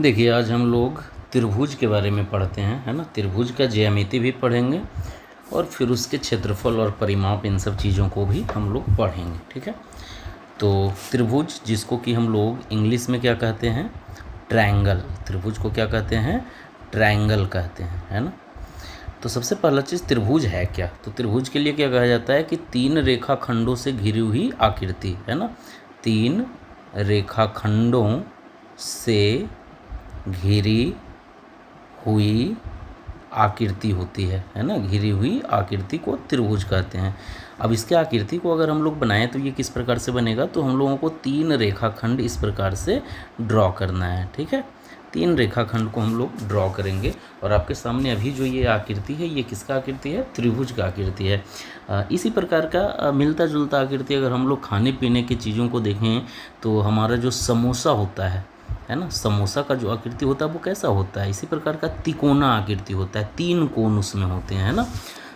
देखिए, आज हम लोग त्रिभुज के बारे में पढ़ते हैं, है ना। त्रिभुज का ज्यामिति भी पढ़ेंगे और फिर उसके क्षेत्रफल और परिमाप, इन सब चीज़ों को भी हम लोग पढ़ेंगे, ठीक है। तो त्रिभुज, जिसको कि हम लोग इंग्लिश में क्या कहते हैं, ट्रायंगल। त्रिभुज को क्या कहते हैं, ट्रायंगल कहते हैं, है ना। तो सबसे पहला चीज़, त्रिभुज है क्या। तो त्रिभुज के लिए क्या कहा जाता है कि तीन रेखाखंडों से घिरी हुई आकृति, है ना। तीन रेखाखंडों से घिरी हुई आकृति होती है ना। घिरी हुई आकृति को त्रिभुज कहते हैं। अब इसके आकृति को अगर हम लोग बनाएं तो ये किस प्रकार से बनेगा, तो हम लोगों को तीन रेखाखंड इस प्रकार से ड्रॉ करना है, ठीक है। तीन रेखाखंड को हम लोग ड्रॉ करेंगे और आपके सामने अभी जो ये आकृति है, ये किसका आकृति है, त्रिभुज का आकृति है। इसी प्रकार का मिलता जुलता आकृति अगर हम लोग खाने पीने की चीज़ों को देखें तो हमारा जो समोसा होता है ना, समोसा का जो आकृति होता है वो कैसा होता है, इसी प्रकार का तिकोना आकृति होता है, तीन कोण उसमें होते हैं, है ना।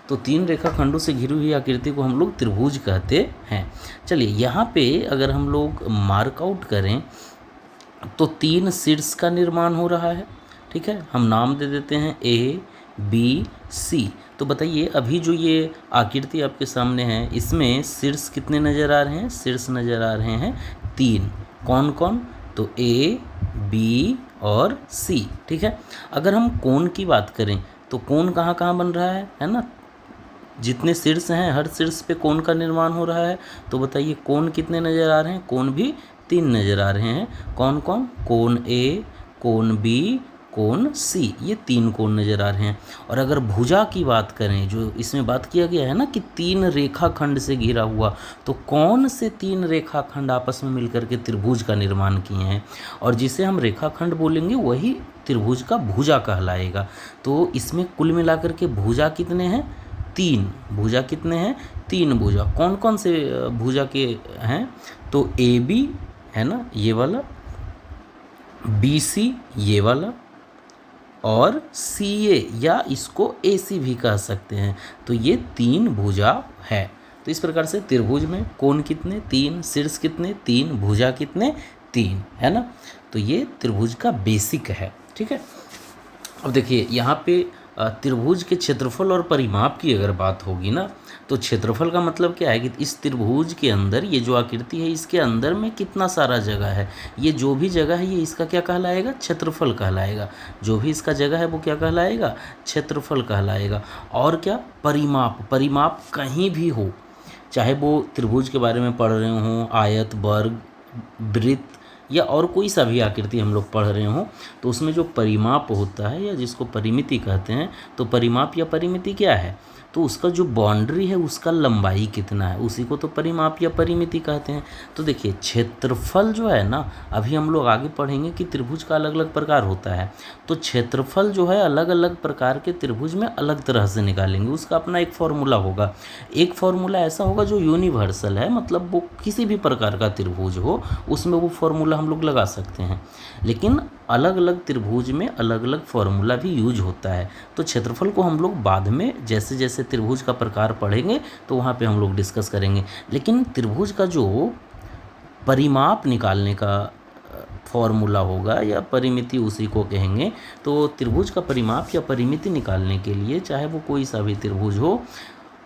तो तीन रेखाखंडों से घिरी हुई आकृति को हम लोग त्रिभुज कहते हैं। चलिए, यहाँ पे अगर हम लोग मार्कआउट करें तो तीन शीर्ष का निर्माण हो रहा है, ठीक है। हम नाम दे देते हैं ए, बी, सी। तो बताइए, अभी जो ये आकृति आपके सामने है, इसमें शीर्ष कितने नज़र आ रहे हैं, शीर्ष नज़र आ रहे हैं तीन। कौन कौन, तो ए, बी और सी, ठीक है। अगर हम कोण की बात करें तो कोण कहाँ कहाँ बन रहा है ना। जितने शीर्ष हैं हर शीर्ष पे कोण का निर्माण हो रहा है। तो बताइए, कोण कितने नज़र आ रहे हैं, कोण भी तीन नज़र आ रहे हैं। कौन कौन, कोण ए, कोण बी, कोण सी, ये तीन कोण नज़र आ रहे हैं। और अगर भुजा की बात करें, जो इसमें बात किया गया है ना कि तीन रेखाखंड से घिरा हुआ, तो कौन से तीन रेखाखंड आपस में मिलकर के त्रिभुज का निर्माण किए हैं, और जिसे हम रेखाखंड बोलेंगे वही त्रिभुज का भुजा कहलाएगा। तो इसमें कुल मिलाकर के भुजा कितने हैं, तीन। भुजा कितने हैं, तीन भुजा। कौन कौन से भुजा के हैं, तो ए बी है ना, ये वाला, बी सी ये वाला, और सी ए, या इसको ए सी भी कह सकते हैं। तो ये तीन भुजा है। तो इस प्रकार से त्रिभुज में कोण कितने, तीन, शीर्ष कितने, तीन, भुजा कितने, तीन, है ना। तो ये त्रिभुज का बेसिक है, ठीक है। अब देखिए, यहाँ पे त्रिभुज के क्षेत्रफल और परिमाप की अगर बात होगी ना, तो क्षेत्रफल का मतलब क्या है कि इस त्रिभुज के अंदर ये जो आकृति है, इसके अंदर में कितना सारा जगह है, ये जो भी जगह है ये इसका क्या कहलाएगा, क्षेत्रफल कहलाएगा। जो भी इसका जगह है वो क्या कहलाएगा, क्षेत्रफल कहलाएगा। और क्या, परिमाप। परिमाप कहीं भी हो, चाहे वो त्रिभुज के बारे में पढ़ रहे हों, आयत, वर्ग, वृत्त या और कोई सा भी आकृति हम लोग पढ़ रहे हों, तो उसमें जो परिमाप होता है या जिसको परिमिति कहते हैं, तो परिमाप या परिमिति क्या है, तो उसका जो बाउंड्री है उसका लंबाई कितना है, उसी को तो परिमाप या परिमिति कहते हैं। तो देखिए, क्षेत्रफल जो है ना, अभी हम लोग आगे पढ़ेंगे कि त्रिभुज का अलग अलग प्रकार होता है। तो क्षेत्रफल जो है अलग अलग प्रकार के त्रिभुज में अलग तरह से निकालेंगे, उसका अपना एक फॉर्मूला होगा। एक फॉर्मूला ऐसा होगा जो यूनिवर्सल है, मतलब वो किसी भी प्रकार का त्रिभुज हो उसमें वो फॉर्मूला हम लोग लगा सकते हैं। लेकिन अलग अलग त्रिभुज में अलग अलग फॉर्मूला भी यूज होता है। तो क्षेत्रफल को हम लोग बाद में जैसे जैसे त्रिभुज का प्रकार पढ़ेंगे तो वहाँ पे हम लोग डिस्कस करेंगे। लेकिन त्रिभुज का जो परिमाप निकालने का फॉर्मूला होगा या परिमिति उसी को कहेंगे, तो त्रिभुज का परिमाप या परिमिति निकालने के लिए, चाहे वो कोई सा भी त्रिभुज हो,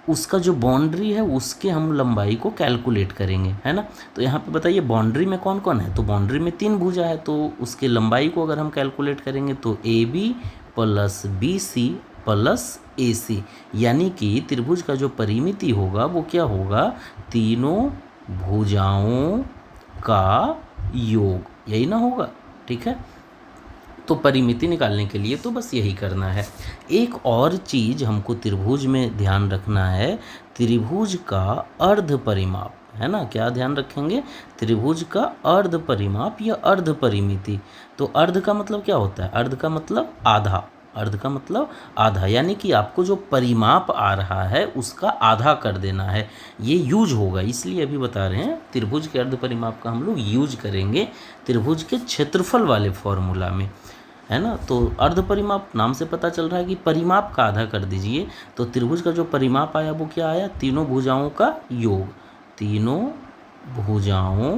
उसका जो बाउंड्री है उसके हम लंबाई को कैलकुलेट करेंगे, है ना। तो यहाँ पे बताइए, बाउंड्री में कौन कौन है, तो बाउंड्री में तीन भुजा है, तो उसके लंबाई को अगर हम कैलकुलेट करेंगे तो a b plus b c plus a c, यानी कि त्रिभुज का जो परिमिति होगा वो क्या होगा, तीनों भुजाओं का योग, यही ना होगा, ठीक है। तो परिमिति निकालने के लिए तो बस यही करना है। एक और चीज़ हमको त्रिभुज में ध्यान रखना है, त्रिभुज का अर्ध परिमाप, है ना। क्या ध्यान रखेंगे, त्रिभुज का अर्ध परिमाप या अर्ध परिमिति। तो अर्ध का मतलब क्या होता है, अर्ध का मतलब आधा, अर्ध का मतलब आधा, यानी कि आपको जो परिमाप आ रहा है उसका आधा कर देना है, ये यूज होगा। इसलिए अभी बता रहे हैं, त्रिभुज के अर्ध परिमाप का हम लोग यूज करेंगे त्रिभुज के क्षेत्रफल वाले फॉर्मूला में, है ना। तो अर्ध परिमाप नाम से पता चल रहा है कि परिमाप का आधा कर दीजिए। तो त्रिभुज का जो परिमाप आया वो क्या आया, तीनों भुजाओं का योग, तीनों भुजाओं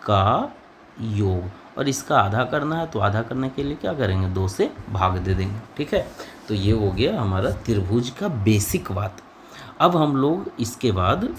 का योग। और इसका आधा करना है तो आधा करने के लिए क्या करेंगे, 2 से भाग दे देंगे। ठीक है, तो ये हो गया हमारा त्रिभुज का बेसिक बात। अब हम लोग इसके बाद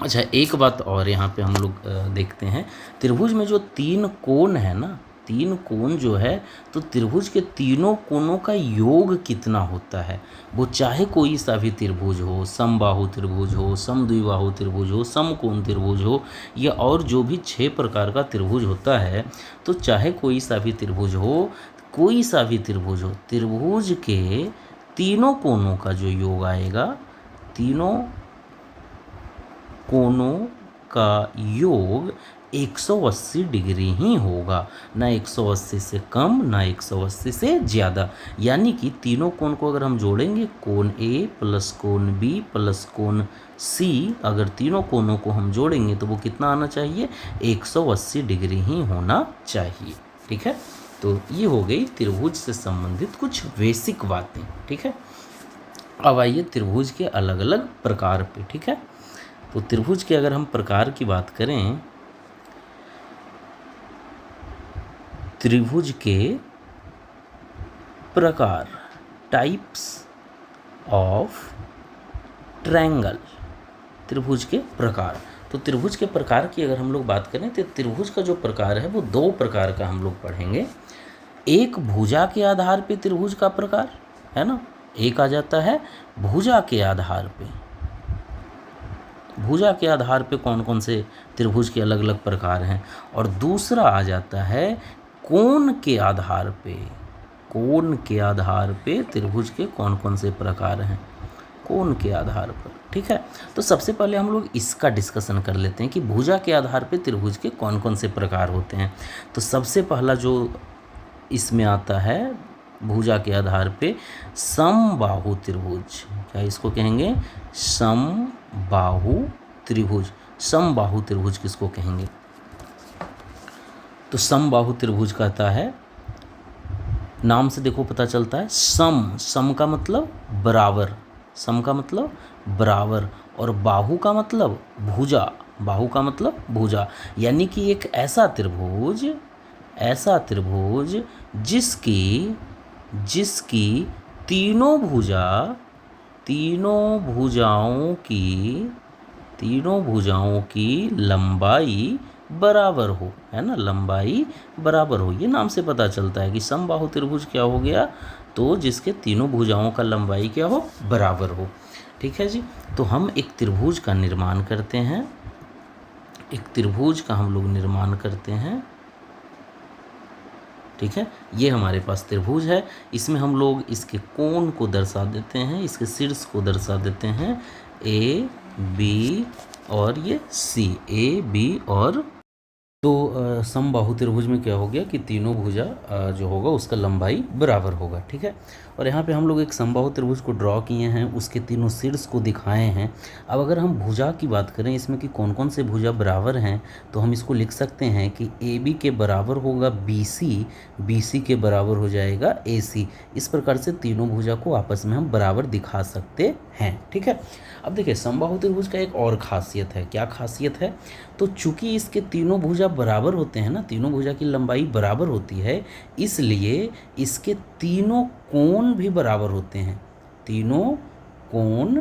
अच्छा एक बात और यहाँ पे हम लोग देखते हैं, त्रिभुज में जो 3 कोण है ना, 3 कोण जो है, तो त्रिभुज के तीनों कोणों का योग कितना होता है, वो चाहे कोई सा भी त्रिभुज हो, समबाहु त्रिभुज हो, समद्विबाहु त्रिभुज हो, समकोण त्रिभुज हो, या और जो भी 6 प्रकार का त्रिभुज होता है, तो चाहे कोई सा भी त्रिभुज हो, कोई सा भी त्रिभुज हो, त्रिभुज के तीनों कोणों का जो योग आएगा, तीनों कोणों का योग 180 डिग्री ही होगा, ना 180 से कम ना 180 से ज़्यादा। यानी कि तीनों कोण को अगर हम जोड़ेंगे, कोण ए प्लस कोण बी प्लस कोण सी, अगर तीनों कोणों को हम जोड़ेंगे तो वो कितना आना चाहिए, 180 डिग्री ही होना चाहिए। ठीक है, तो ये हो गई त्रिभुज से संबंधित कुछ बेसिक बातें। ठीक है, अब आइए त्रिभुज के अलग अलग प्रकार पे। ठीक है, तो त्रिभुज के अगर हम प्रकार की बात करें, त्रिभुज के प्रकार, टाइप्स ऑफ ट्रायंगल, त्रिभुज के प्रकार। तो त्रिभुज के प्रकार की अगर हम लोग बात करें तो त्रिभुज का जो प्रकार है वो 2 प्रकार का हम लोग पढ़ेंगे। एक भुजा के आधार पे त्रिभुज का प्रकार है ना, एक आ जाता है भुजा के आधार पे। भुजा के आधार पे कौन कौन से त्रिभुज के अलग अलग प्रकार हैं, और दूसरा आ जाता है कोण के आधार पे। कोण के आधार पे त्रिभुज के कौन कौन से प्रकार हैं, कोण के आधार पर। ठीक है, तो सबसे पहले हम लोग इसका डिस्कशन कर लेते हैं कि भुजा के आधार पे त्रिभुज के कौन कौन से प्रकार होते हैं। तो सबसे पहला जो इसमें आता है भुजा के आधार पे, समबाहु त्रिभुज। क्या इसको कहेंगे, समबाहु त्रिभुज। समबाहु त्रिभुज किसको कहेंगे, तो समबाहु त्रिभुज कहता है, नाम से देखो पता चलता है, सम का मतलब बराबर, सम का मतलब बराबर, और बाहु का मतलब भुजा, बाहु का मतलब भुजा। यानी कि एक ऐसा त्रिभुज जिसकी तीनों भुजाओं की लंबाई बराबर हो, है ना, लंबाई बराबर हो। ये नाम से पता चलता है कि समबाहु त्रिभुज क्या हो गया, तो जिसके तीनों भुजाओं का लंबाई क्या हो, बराबर हो। ठीक है जी, तो हम एक त्रिभुज का निर्माण करते हैं, एक त्रिभुज का हम लोग निर्माण करते हैं। ठीक है, ये हमारे पास त्रिभुज है, इसमें हम लोग इसके कोण को दर्शा देते हैं, इसके शीर्ष को दर्शा देते हैं, ए बी और ये सी, ए बी और तो समबाहु त्रिभुज में क्या हो गया कि तीनों भुजा जो होगा उसका लंबाई बराबर होगा। ठीक है, और यहाँ पे हम लोग एक समबाहु त्रिभुज को ड्रॉ किए हैं, उसके तीनों शीर्ष को दिखाए हैं। अब अगर हम भुजा की बात करें इसमें कि कौन कौन से भुजा बराबर हैं, तो हम इसको लिख सकते हैं कि ए बी के बराबर होगा बी सी के बराबर हो जाएगा ए सी। इस प्रकार से तीनों भुजा को आपस में हम बराबर दिखा सकते हैं। ठीक है, अब देखिए समबाहु त्रिभुज का एक और खासियत है, क्या खासियत है, तो चूंकि इसके तीनों भुजा बराबर होते हैं ना, तीनों भुजा की लंबाई बराबर होती है, इसलिए इसके तीनों कोण भी बराबर होते हैं, तीनों कोण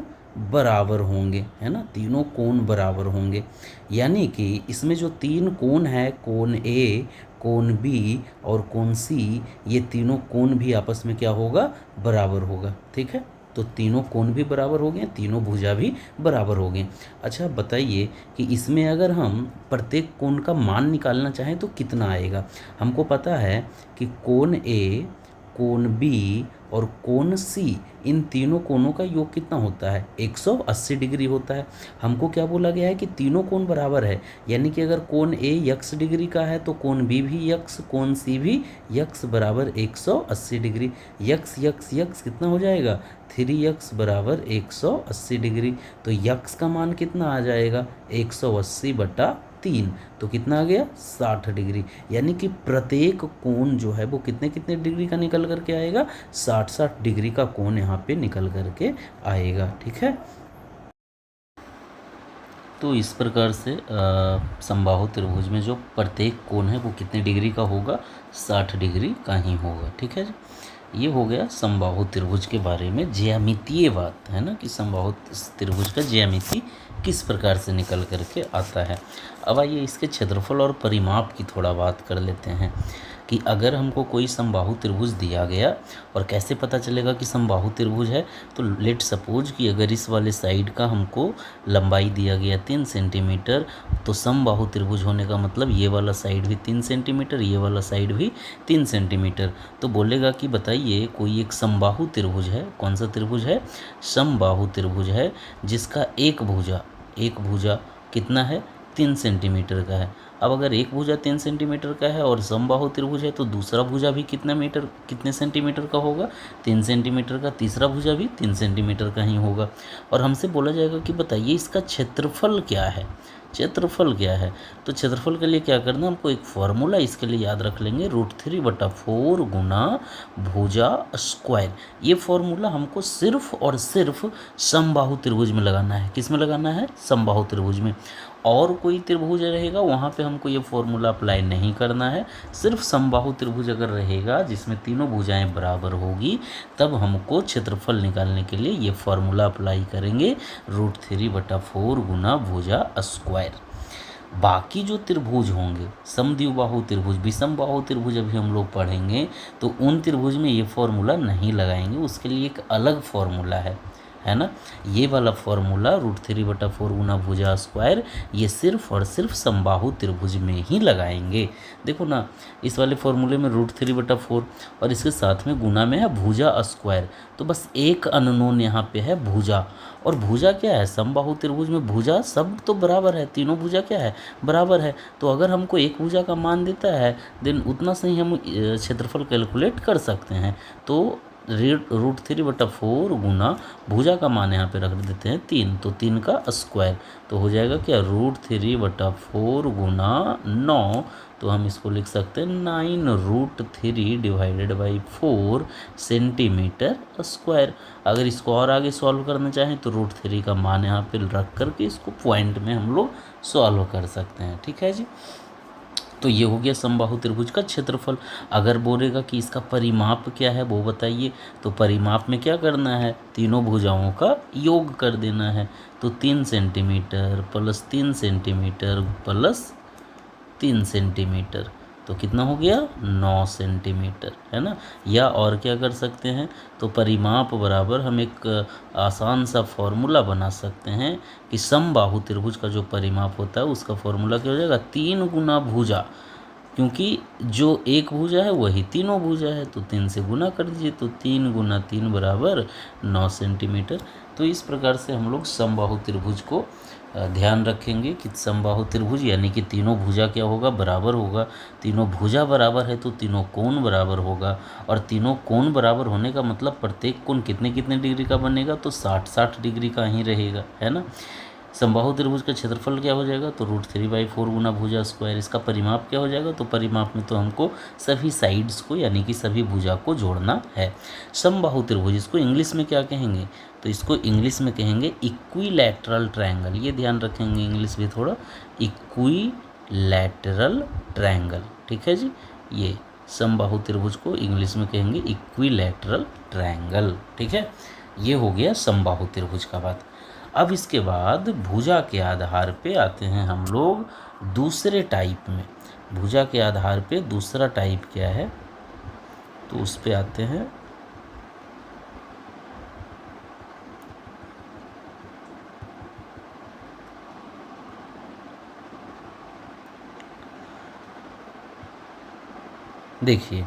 बराबर होंगे, है ना, तीनों कोण बराबर होंगे। यानी कि इसमें जो 3 कोण है, कोण ए, कोण बी और कोण सी, ये तीनों कोण भी आपस में क्या होगा, बराबर होगा। ठीक है, तो तीनों कोण भी बराबर हो गए, तीनों भुजा भी बराबर हो गए। अच्छा बताइए कि इसमें अगर हम प्रत्येक कोण का मान निकालना चाहें तो कितना आएगा। हमको पता है कि कोण ए, कोण बी और कोण सी, इन तीनों कोणों का योग कितना होता है, 180 डिग्री होता है। हमको क्या बोला गया है कि तीनों कोण बराबर है, यानी कि अगर कोण ए x डिग्री का है तो कोण बी भी x, कोण सी भी x बराबर 180 डिग्री। x कितना हो जाएगा, 3x बराबर 180 डिग्री। तो x का मान कितना आ जाएगा, 180/3, तो कितना आ गया, 60 डिग्री। यानी कि प्रत्येक कोण जो है वो कितने कितने डिग्री का निकल करके आएगा, 60 डिग्री का कोण यहाँ पे निकल करके आएगा। ठीक है, तो इस प्रकार से समबाहु त्रिभुज में जो प्रत्येक कोण है वो कितने डिग्री का होगा, 60 डिग्री का ही होगा। ठीक है जी, ये हो गया समबाहु त्रिभुज के बारे में ज्यामितीय बात, है ना, कि समबाहु त्रिभुज का ज्यामिति किस प्रकार से निकल करके आता है। अब आइए इसके क्षेत्रफल और परिमाप की थोड़ा बात कर लेते हैं कि अगर हमको कोई समबाहु त्रिभुज दिया गया और कैसे पता चलेगा कि समबाहु त्रिभुज है। तो लेट सपोज कि अगर इस वाले साइड का हमको लंबाई दिया गया 3 सेंटीमीटर, तो समबाहु त्रिभुज होने का मतलब ये वाला साइड भी 3 सेंटीमीटर, ये वाला साइड भी 3 सेंटीमीटर। तो बोलेगा कि बताइए कोई एक समबाहु त्रिभुज है, कौन सा त्रिभुज है, समबाहु त्रिभुज है, जिसका एक भुजा कितना है, 3 सेंटीमीटर का है। अब अगर एक भुजा 3 सेंटीमीटर का है और समबाहु त्रिभुज है तो दूसरा भुजा भी कितने सेंटीमीटर का होगा, 3 सेंटीमीटर का। तीसरा भुजा भी 3 सेंटीमीटर का ही होगा। और हमसे बोला जाएगा कि बताइए इसका क्षेत्रफल क्या है, क्षेत्रफल क्या है। तो क्षेत्रफल के लिए क्या करना, हमको एक फॉर्मूला इसके लिए याद रख लेंगे, √3/4 गुना भुजा स्क्वायर। ये फॉर्मूला हमको सिर्फ और सिर्फ समबाहु त्रिभुज में लगाना है। किस में लगाना है, समबाहु त्रिभुज में। और कोई त्रिभुज रहेगा वहाँ पे हमको ये फॉर्मूला अप्लाई नहीं करना है। सिर्फ समबाहु त्रिभुज अगर रहेगा जिसमें तीनों भुजाएं बराबर होगी, तब हमको क्षेत्रफल निकालने के लिए ये फॉर्मूला अप्लाई करेंगे, √3/4 गुना भुजा स्क्वायर। बाकी जो त्रिभुज होंगे, समद्विबाहु त्रिभुज, विषमबाहु त्रिभुज अभी हम लोग पढ़ेंगे, तो उन त्रिभुज में ये फॉर्मूला नहीं लगाएंगे, उसके लिए एक अलग फॉर्मूला है ना। ये वाला फॉर्मूला √3/4 गुना भुजा स्क्वायर, ये सिर्फ और सिर्फ समबाहु त्रिभुज में ही लगाएंगे। देखो ना, इस वाले फॉर्मूले में √3/4 और इसके साथ में गुना में है भुजा स्क्वायर, तो बस एक अननोन यहाँ पे है भुजा। और भुजा क्या है, समबाहु त्रिभुज में भुजा सब तो बराबर है, तीनों भुजा क्या है, बराबर है। तो अगर हमको एक भुजा का मान देता है देन उतना से ही हम क्षेत्रफल कैलकुलेट कर सकते हैं। तो √3/4 गुना भुजा का मान यहाँ पे रख देते हैं 3, तो 3 का स्क्वायर, तो हो जाएगा क्या, √3/4 गुना 9, तो हम इसको लिख सकते हैं 9√3/4 सेंटीमीटर स्क्वायर। अगर इसको और आगे सॉल्व करना चाहें तो √3 का मान यहाँ पे रख करके इसको पॉइंट में हम लोग सॉल्व कर सकते हैं। ठीक है जी, तो ये हो गया समबाहु त्रिभुज का क्षेत्रफल। अगर बोलेगा कि इसका परिमाप क्या है वो बताइए, तो परिमाप में क्या करना है, तीनों भुजाओं का योग कर देना है। तो 3 centimetre plus 3 centimetre plus 3 centimetre, तो कितना हो गया, 9 सेंटीमीटर, है ना। या और क्या कर सकते हैं, तो परिमाप बराबर हम एक आसान सा फॉर्मूला बना सकते हैं कि समबाहु त्रिभुज का जो परिमाप होता है उसका फॉर्मूला क्या हो जाएगा, 3 गुना भुजा, क्योंकि जो एक भुजा है वही तीनों भुजा है, तो 3 से गुना कर दीजिए, तो 3 गुना 3 बराबर 9 सेंटीमीटर। तो इस प्रकार से हम लोग समबाहु त्रिभुज को ध्यान रखेंगे कि समबाहु त्रिभुज यानी कि तीनों भुजा क्या होगा, बराबर होगा। तीनों भुजा बराबर है तो तीनों कोण बराबर होगा, और तीनों कोण बराबर होने का मतलब प्रत्येक कोण कितने कितने डिग्री का बनेगा, तो 60 डिग्री का ही रहेगा, है ना। समबाहु त्रिभुज का क्षेत्रफल क्या हो जाएगा, तो √3/4 गुना भुजा स्क्वायर। इसका परिमाप क्या हो जाएगा, तो परिमाप में तो हमको सभी साइड्स को यानी कि सभी भुजा को जोड़ना है। समबाहु त्रिभुज, इसको इंग्लिश में क्या कहेंगे, तो इसको इंग्लिश में कहेंगे इक्विलैटरल ट्रायंगल। ये ध्यान रखेंगे इंग्लिश भी थोड़ा, इक्विलैटरल ट्रायंगल। ठीक है जी, ये समबाहु त्रिभुज को इंग्लिश में कहेंगे इक्विलैटरल ट्रायंगल। ठीक है, ये हो गया समबाहु त्रिभुज का बात। अब इसके बाद भुजा के आधार पे आते हैं हम लोग दूसरे टाइप में। भुजा के आधार पे दूसरा टाइप क्या है, तो उस पे आते हैं। देखिए,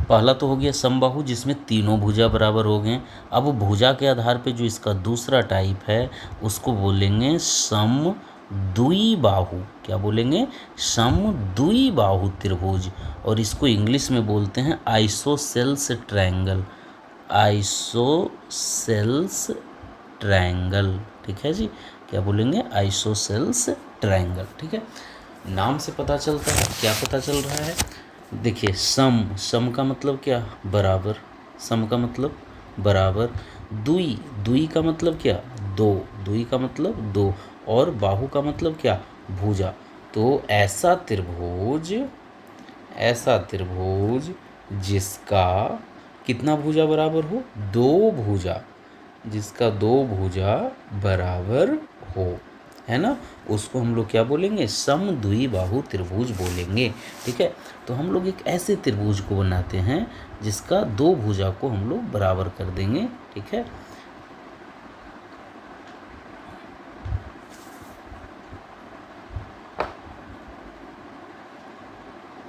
पहला तो हो गया समबाहु जिसमें तीनों भुजा बराबर हो गए। अब भुजा के आधार पे जो इसका दूसरा टाइप है उसको बोलेंगे समद्विबाहु। क्या बोलेंगे, समद्विबाहु त्रिभुज, और इसको इंग्लिश में बोलते हैं आइसोसेल्स ट्रायंगल। आइसोसेल्स ट्रायंगल, ठीक है जी, क्या बोलेंगे, आइसोसेल्स ट्रायंगल। ठीक है, नाम से पता चलता है, क्या पता चल रहा है, देखिए सम का मतलब क्या, बराबर, सम का मतलब बराबर। दुई का मतलब क्या, दो, दुई का मतलब दो, और बाहु का मतलब क्या, भुजा। तो ऐसा त्रिभुज जिसका कितना भुजा बराबर हो, 2 भुजा, जिसका 2 भुजा बराबर हो, है ना, उसको हम लोग क्या बोलेंगे, समद्विबाहु त्रिभुज बोलेंगे। ठीक है, तो हम लोग एक ऐसे त्रिभुज को बनाते हैं जिसका 2 भुजा को हम लोग बराबर कर देंगे। ठीक है,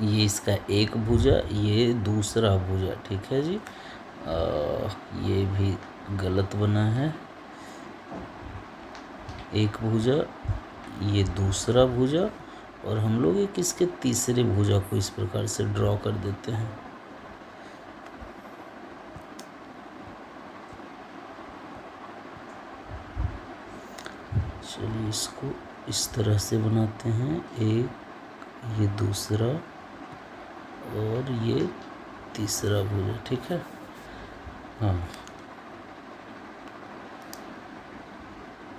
ये इसका एक भुजा, ये दूसरा भुजा। ठीक है जी, ये भी गलत बना है, एक भुजा, ये दूसरा भुजा, और हम लोग एक इसके तीसरे भुजा को इस प्रकार से ड्रॉ कर देते हैं। चलिए इसको इस तरह से बनाते हैं, एक, ये दूसरा और ये तीसरा भुजा। ठीक है, हाँ,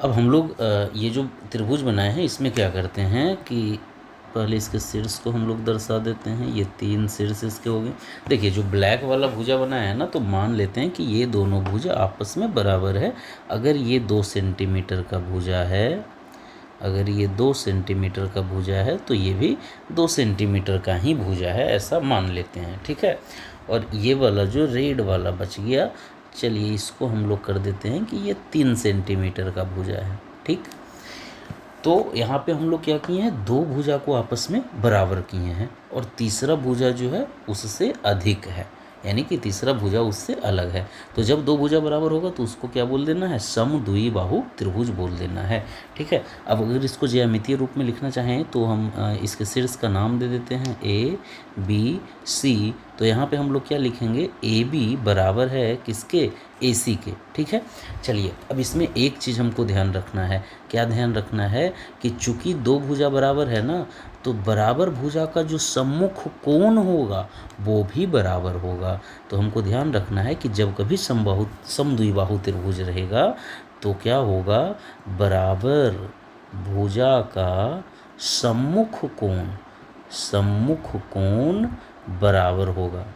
अब हम लोग ये जो त्रिभुज बनाए हैं इसमें क्या करते हैं कि पहले इसके शीर्ष को हम लोग दर्शा देते हैं। ये 3 शीर्ष इसके हो गए। देखिए जो ब्लैक वाला भुजा बनाया है ना, तो मान लेते हैं कि ये दोनों भुजा आपस में बराबर है। अगर ये 2 सेंटीमीटर का भुजा है, अगर ये 2 सेंटीमीटर का भुजा है तो ये भी 2 सेंटीमीटर का ही भुजा है, ऐसा मान लेते हैं। ठीक है, और ये वाला जो रेड वाला बच गया, चलिए इसको हम लोग कर देते हैं कि ये 3 सेंटीमीटर का भुजा है। ठीक, तो यहाँ पे हम लोग क्या किए हैं, 2 भुजा को आपस में बराबर किए हैं, और तीसरा भुजा जो है उससे अधिक है, यानी कि तीसरा भुजा उससे अलग है। तो जब 2 भुजा बराबर होगा तो उसको क्या बोल देना है, समद्विबाहु त्रिभुज बोल देना है। ठीक है, अब अगर इसको ज्यामितीय रूप में लिखना चाहें तो हम इसके शीर्ष का नाम दे देते हैं ABC। तो यहाँ पे हम लोग क्या लिखेंगे, AB बराबर है किसके, AC के। ठीक है, चलिए अब इसमें एक चीज़ हमको ध्यान रखना है, क्या ध्यान रखना है कि चूंकि 2 भुजा बराबर है ना, तो बराबर भुजा का जो सम्मुख कोण होगा वो भी बराबर होगा। तो हमको ध्यान रखना है कि जब कभी समद्विबाहु त्रिभुज रहेगा तो क्या होगा, बराबर भुजा का सम्मुख कोण बराबर होगा।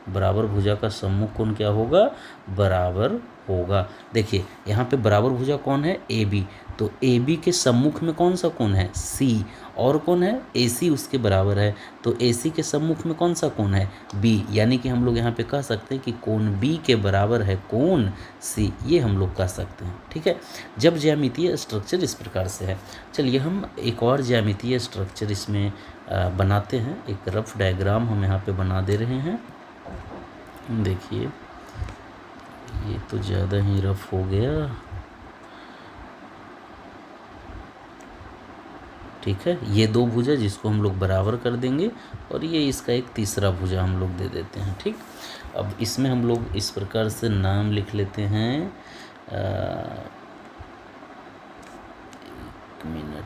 बराबर भुजा का सम्मुख कोण क्या होगा, बराबर होगा। देखिए यहाँ पे बराबर भुजा कौन है, AB, तो AB के सम्मुख में कौन सा कोण है, C, और कौन है, AC उसके बराबर है, तो AC के सम्मुख में कौन सा कोण है, B, यानी कि हम लोग यहाँ पे कह सकते हैं कि कोण B के बराबर है कोण C, ये हम लोग कह सकते हैं। ठीक है, जब ज्यामितीय स्ट्रक्चर इस प्रकार से है। चलिए हम एक और ज्यामितीय स्ट्रक्चर इसमें बनाते हैं। एक रफ डायग्राम हम यहाँ पे बना दे रहे हैं। देखिए ये तो ज़्यादा ही रफ हो गया। ठीक है, ये 2 भुजा जिसको हम लोग बराबर कर देंगे, और ये इसका एक तीसरा भुजा हम लोग दे देते हैं। ठीक, अब इसमें हम लोग इस प्रकार से नाम लिख लेते हैं, 1 मिनट,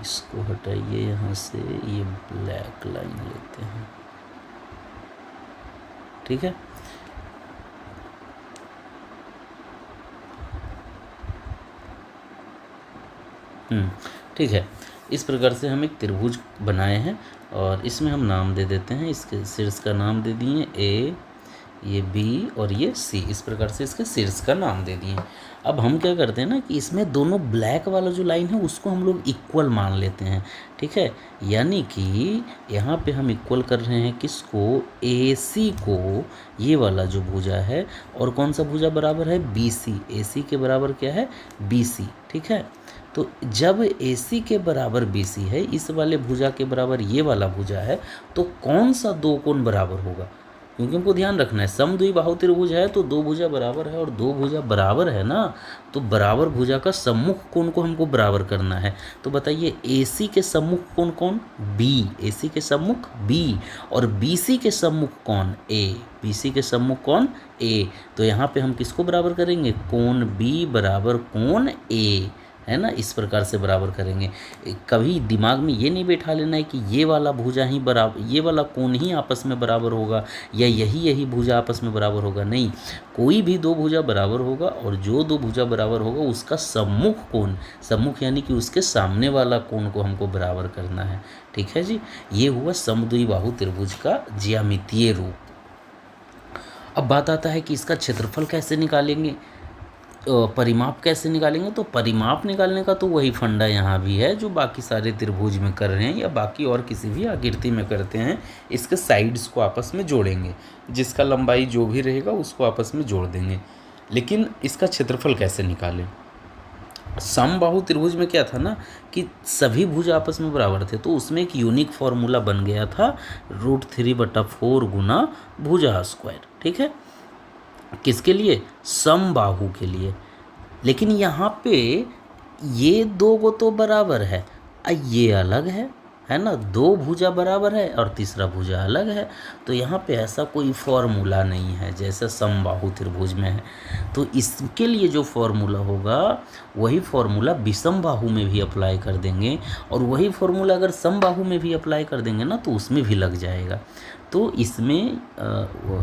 इसको हटाइए यहाँ से, ये ब्लैक लाइन लेते हैं। ठीक है, ठीक है, इस प्रकार से हम एक त्रिभुज बनाए हैं, और इसमें हम नाम दे देते हैं, इसके शीर्ष का नाम दे दिए A, ये B और ये C, इस प्रकार से इसके शीर्ष का नाम दे दिए। अब हम क्या करते हैं ना कि इसमें दोनों ब्लैक वाला जो लाइन है उसको हम लोग इक्वल मान लेते हैं। ठीक है, यानी कि यहाँ पे हम इक्वल कर रहे हैं किसको, AC को, ये वाला जो भुजा है, और कौन सा भुजा बराबर है, BC, AC के बराबर क्या है, BC। ठीक है, तो जब AC के बराबर BC है, इस वाले भुजा के बराबर ये वाला भुजा है, तो कौन सा 2 कोण बराबर होगा, क्योंकि हमको ध्यान रखना है समद्विबाहु त्रिभुज है तो 2 भुजा बराबर है, और 2 भुजा बराबर है ना, तो बराबर भुजा का सम्मुख कोण को हमको बराबर करना है। तो बताइए AC के सम्मुख कोण कौन, B, AC के सम्मुख B, और BC के सम्मुख कौन, A, BC के सम्मुख कौन, A। तो यहाँ पे हम किसको बराबर करेंगे, कोण B बराबर कोण A, है ना, इस प्रकार से बराबर करेंगे। कभी दिमाग में ये नहीं बैठा लेना है कि ये वाला भुजा ही बराबर, ये वाला कोण ही आपस में बराबर होगा या यही भुजा आपस में बराबर होगा, नहीं, कोई भी दो भुजा बराबर होगा और जो दो भुजा बराबर होगा उसका सम्मुख कोण, सम्मुख यानी कि उसके सामने वाला कोण को हमको बराबर करना है। ठीक है जी, ये हुआ समद्विबाहु त्रिभुज का ज्यामितीय रूप। अब बात आता है कि इसका क्षेत्रफल कैसे निकालेंगे, परिमाप कैसे निकालेंगे। तो परिमाप निकालने का तो वही फंडा यहाँ भी है जो बाकी सारे त्रिभुज में कर रहे हैं या बाकी और किसी भी आकृति में करते हैं। इसके साइड्स को आपस में जोड़ेंगे, जिसका लंबाई जो भी रहेगा उसको आपस में जोड़ देंगे। लेकिन इसका क्षेत्रफल कैसे निकालें। समबाहु त्रिभुज में क्या था ना कि सभी भुज आपस में बराबर थे, तो उसमें एक यूनिक फॉर्मूला बन गया था √3/4 गुना भुजा स्क्वायर। ठीक है, किसके लिए, समबाहु के लिए। लेकिन यहाँ पे ये दो को तो बराबर है, ये अलग है ना, दो भुजा बराबर है और तीसरा भुजा अलग है। तो यहाँ पे ऐसा कोई फॉर्मूला नहीं है जैसे समबाहु त्रिभुज में है। तो इसके लिए जो फॉर्मूला होगा वही फॉर्मूला विषमबाहु में भी अप्लाई कर देंगे, और वही फॉर्मूला अगर समबाहु में भी अप्लाई कर देंगे ना तो उसमें भी लग जाएगा। तो इसमें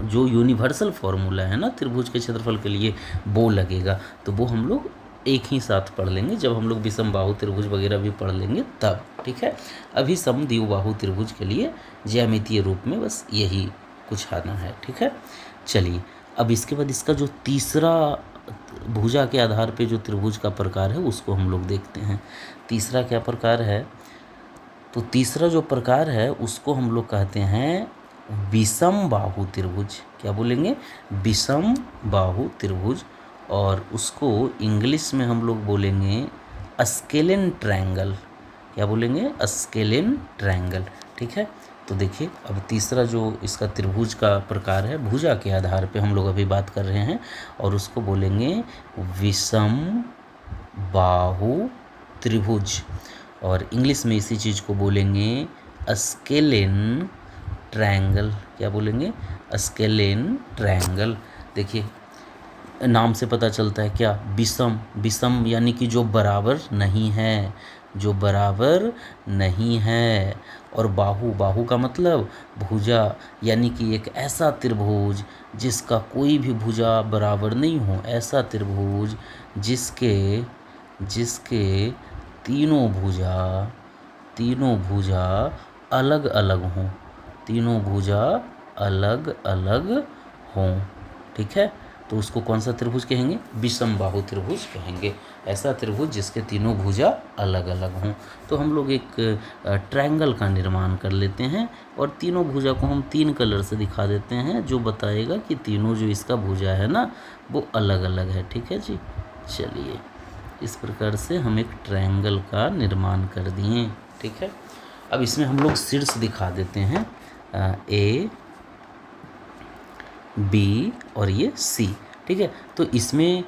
जो यूनिवर्सल फॉर्मूला है ना त्रिभुज के क्षेत्रफल के लिए वो लगेगा। तो वो हम लोग एक ही साथ पढ़ लेंगे जब हम लोग विषमबाहु त्रिभुज वगैरह भी पढ़ लेंगे तब। ठीक है, अभी समद्विबाहु त्रिभुज के लिए ज्यामितीय रूप में बस यही कुछ आना है। ठीक है, चलिए अब इसके बाद इसका जो तीसरा भुजा के आधार पे जो त्रिभुज का प्रकार है उसको हम लोग देखते हैं। तीसरा क्या प्रकार है, तो तीसरा जो प्रकार है उसको हम लोग कहते हैं विषमबाहु त्रिभुज। क्या बोलेंगे, विषमबाहु त्रिभुज, और उसको इंग्लिश में हम लोग बोलेंगे स्केलेन ट्रायंगल। क्या बोलेंगे, स्केलेन ट्रायंगल। ठीक है, तो देखिए अब तीसरा जो इसका त्रिभुज का प्रकार है भुजा के आधार पे हम लोग अभी बात कर रहे हैं, और उसको बोलेंगे विषमबाहु त्रिभुज, और इंग्लिश में इसी चीज़ को बोलेंगे स्केलेन ट्रायंगल। क्या बोलेंगे, स्केलेन ट्रायंगल। देखिए नाम से पता चलता है क्या, विषम, विषम यानी कि जो बराबर नहीं है, जो बराबर नहीं है, और बाहु, बाहु का मतलब भुजा, यानी कि एक ऐसा त्रिभुज जिसका कोई भी भुजा बराबर नहीं हो, ऐसा त्रिभुज जिसके तीनों भुजा अलग अलग हों, तीनों भुजा अलग अलग हों। ठीक है, तो उसको कौन सा त्रिभुज कहेंगे, विषमबाहु त्रिभुज कहेंगे। ऐसा त्रिभुज जिसके तीनों भुजा अलग अलग हों। तो हम लोग एक ट्रायंगल का निर्माण कर लेते हैं, और तीनों भुजा को हम 3 कलर से दिखा देते हैं जो बताएगा कि तीनों जो इसका भुजा है ना वो अलग अलग है। ठीक है जी, चलिए इस प्रकार से हम एक ट्रायंगल का निर्माण कर दिए। ठीक है, अब इसमें हम लोग शीर्ष दिखा देते हैं, A, B और ये C। ठीक है, तो इसमें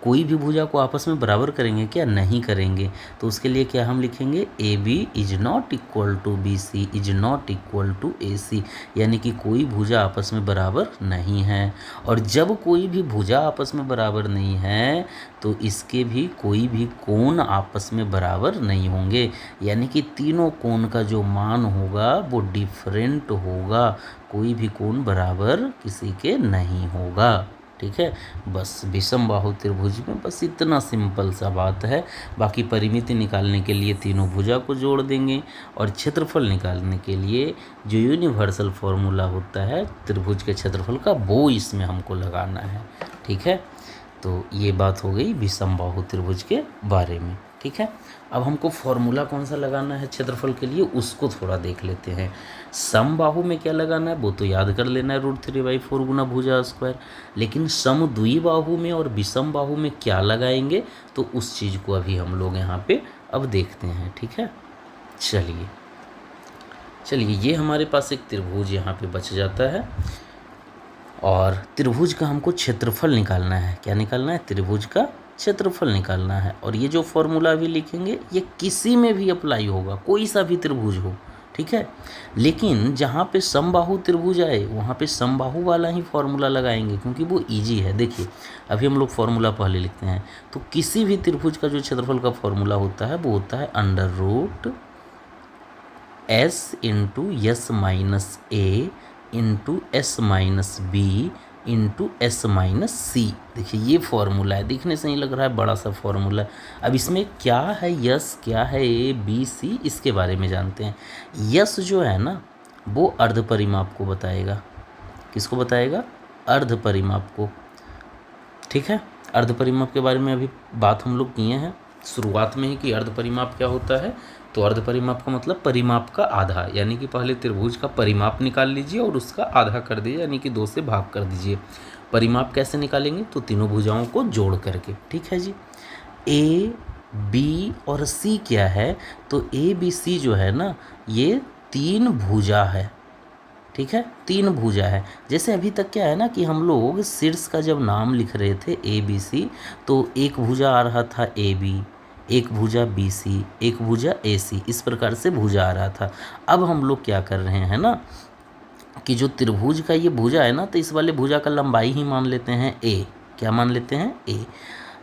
कोई भी भुजा को आपस में बराबर करेंगे क्या, नहीं करेंगे। तो उसके लिए क्या हम लिखेंगे, AB is not equal to BC is not equal to AC, यानी कि कोई भुजा आपस में बराबर नहीं है। और जब कोई भी भुजा आपस में बराबर नहीं है तो इसके भी कोई भी कोण आपस में बराबर नहीं होंगे, यानी कि तीनों कोण का जो मान होगा वो डिफरेंट होगा, कोई भी कोण बराबर किसी के नहीं होगा। ठीक है, बस विषमबाहु त्रिभुज में बस इतना सिंपल सा बात है। बाकी परिमिति निकालने के लिए तीनों भुजा को जोड़ देंगे, और क्षेत्रफल निकालने के लिए जो यूनिवर्सल फॉर्मूला होता है त्रिभुज के क्षेत्रफल का वो इसमें हमको लगाना है। ठीक है, तो ये बात हो गई विषमबाहु त्रिभुज के बारे में। ठीक है, अब हमको फॉर्मूला कौन सा लगाना है क्षेत्रफल के लिए उसको थोड़ा देख लेते हैं। समबाहु में क्या लगाना है वो तो याद कर लेना है, √3/4 गुना भुजा स्क्वायर। लेकिन समद्विबाहु में और विषमबाहु में क्या लगाएंगे तो उस चीज़ को अभी हम लोग यहाँ पे अब देखते हैं। ठीक है, चलिए ये हमारे पास एक त्रिभुज यहाँ पे बच जाता है, और त्रिभुज का हमको क्षेत्रफल निकालना है। क्या निकालना है, त्रिभुज का क्षेत्रफल निकालना है। और ये जो फॉर्मूला भी लिखेंगे ये किसी में भी अप्लाई होगा, कोई सा भी त्रिभुज हो, ठीक है। लेकिन जहाँ पे समबाहु त्रिभुज आए वहाँ पे समबाहु वाला ही फॉर्मूला लगाएंगे क्योंकि वो इजी है। देखिए अभी हम लोग फॉर्मूला पहले लिखते हैं। तो किसी भी त्रिभुज का जो क्षेत्रफल का फॉर्मूला होता है वो होता है √s into s minus a into s minus b into s minus c. देखिए ये फॉर्मूला है, दिखने से ही लग रहा है बड़ा सा फॉर्मूला। अब इसमें क्या है यस, क्या है ए बी सी, इसके बारे में जानते हैं। यस जो है ना वो अर्ध परिमाप को बताएगा। किसको बताएगा? अर्ध परिमाप को। ठीक है, अर्ध परिमाप के बारे में अभी बात हम लोग किए हैं शुरुआत में ही कि अर्ध परिमाप क्या होता है। तो अर्ध परिमाप का मतलब परिमाप का आधा, यानी कि पहले त्रिभुज का परिमाप निकाल लीजिए और उसका आधा कर दीजिए, यानी कि 2 से भाग कर दीजिए। परिमाप कैसे निकालेंगे? तो तीनों भुजाओं को जोड़ करके। ठीक है जी। ए बी और सी क्या है? तो ए बी सी जो है ना ये 3 भुजा है। ठीक है, 3 भुजा है। जैसे अभी तक क्या है ना कि हम लोग शीर्ष का जब नाम लिख रहे थे ए बी सी तो एक भुजा आ रहा था ए बी, एक भुजा बी सी, एक भुजा ए सी, इस प्रकार से भुजा आ रहा था। अब हम लोग क्या कर रहे हैं ना कि जो त्रिभुज का ये भुजा है ना तो इस वाले भुजा का लंबाई ही मान लेते हैं ए। क्या मान लेते हैं? ए।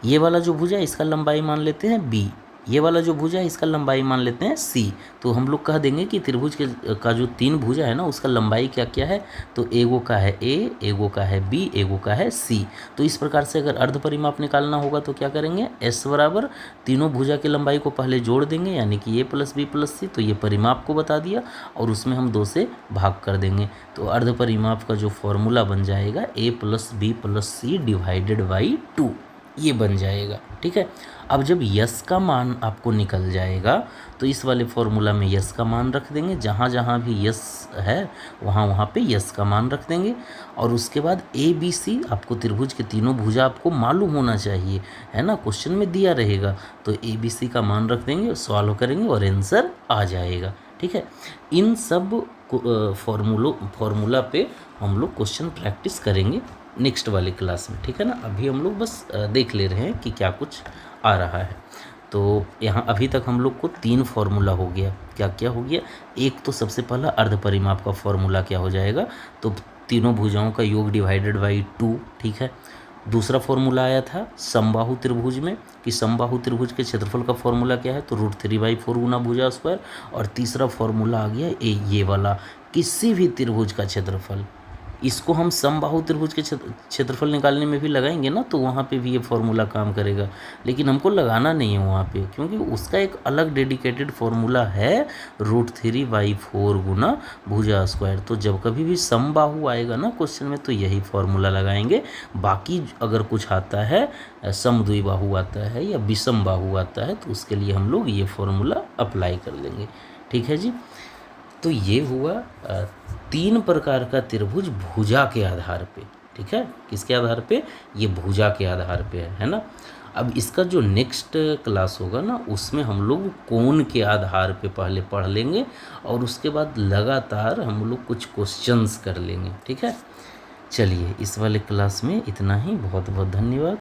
ये वाला जो भुजा है इसका लंबाई मान लेते हैं बी। ये वाला जो भुजा है इसका लंबाई मान लेते हैं सी। तो हम लोग कह देंगे कि त्रिभुज का जो 3 भुजा है ना उसका लंबाई क्या क्या है? तो एगो का है ए, एगो का है बी, एगो का है सी। तो इस प्रकार से अगर अर्ध परिमाप निकालना होगा तो क्या करेंगे? एस बराबर तीनों भुजा की लंबाई को पहले जोड़ देंगे, यानी कि ए प्लस बी प्लस सी। तो ये परिमाप को बता दिया और उसमें हम 2 से भाग कर देंगे। तो अर्ध परिमाप का जो फॉर्मूला बन जाएगा a plus b plus c divided by 2, ये बन जाएगा। ठीक है। अब जब यस का मान आपको निकल जाएगा तो इस वाले फॉर्मूला में यस का मान रख देंगे, जहाँ जहाँ भी यस है वहाँ वहाँ पे यस का मान रख देंगे। और उसके बाद ए बी सी आपको त्रिभुज के तीनों भुजा आपको मालूम होना चाहिए, है ना, क्वेश्चन में दिया रहेगा। तो ए बी सी का मान रख देंगे, सॉल्व करेंगे और आंसर आ जाएगा। ठीक है। इन सब फॉर्मूला पे हम लोग क्वेश्चन प्रैक्टिस करेंगे नेक्स्ट वाली क्लास में। ठीक है ना। अभी हम लोग बस देख ले रहे हैं कि क्या कुछ आ रहा है। तो यहाँ अभी तक हम लोग को 3 फॉर्मूला हो गया। क्या क्या हो गया? एक तो सबसे पहला अर्ध परिमाप का फॉर्मूला क्या हो जाएगा? तो तीनों भुजाओं का योग डिवाइडेड बाई 2। ठीक है। दूसरा फॉर्मूला आया था समबाहु त्रिभुज में कि समबाहु त्रिभुज के क्षेत्रफल का फॉर्मूला क्या है? तो √3/4 गुना भुजा स्क्वायर। और तीसरा फॉर्मूला आ गया ये वाला, किसी भी त्रिभुज का क्षेत्रफल। इसको हम समबाहु त्रिभुज के क्षेत्रफल निकालने में भी लगाएंगे ना तो वहाँ पे भी ये फॉर्मूला काम करेगा, लेकिन हमको लगाना नहीं है वहाँ पे क्योंकि उसका एक अलग डेडिकेटेड फॉर्मूला है √3/4 गुना भुजा स्क्वायर। तो जब कभी भी समबाहु आएगा ना क्वेश्चन में तो यही फॉर्मूला लगाएंगे। बाकी अगर कुछ आता है समद्विबाहु आता है या विषम बाहु आता है तो उसके लिए हम लोग ये फॉर्मूला अप्लाई कर लेंगे। ठीक है जी। तो ये हुआ 3 प्रकार का त्रिभुज भुजा के आधार पे। ठीक है। किसके आधार पे? ये भुजा के आधार पे है ना। अब इसका जो नेक्स्ट क्लास होगा ना उसमें हम लोग कोण के आधार पे पहले पढ़ लेंगे और उसके बाद लगातार हम लोग कुछ क्वेश्चंस कर लेंगे। ठीक है। चलिए इस वाले क्लास में इतना ही। बहुत बहुत धन्यवाद।